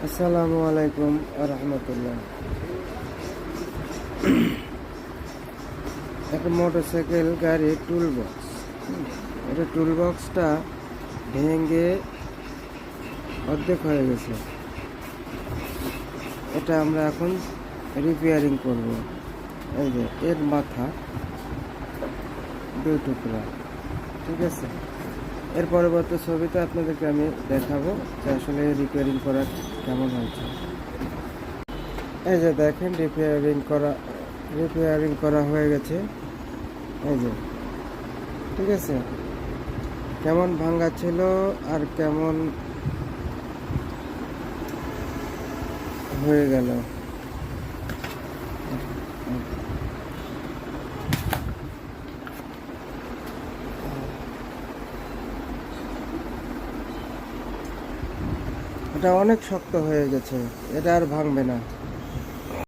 আসসালামু আলাইকুম রহমতুল্লাহ। একটা মোটরসাইকেল গাড়ির টুল বক্স, এটা টুল বক্সটা ভেঙে অর্ধেক হয়ে গেছে। এটা আমরা এখন রিপেয়ারিং করব। এই যে এর মাথা দুই টুকরা, ঠিক আছে। এর পরবর্তী ছবিতে আপনাদেরকে আমি দেখাবো যে আসলে রিপেয়ারিং করা কেমন হয়েছে। এই যে দেখেন রিপেয়ারিং করা হয়ে গেছে। এই যে, ঠিক আছে। কেমন ভাঙা ছিল আর কেমন হয়ে গেল। এটা অনেক শক্ত হয়ে গেছে, এটা আর ভাঙবে না।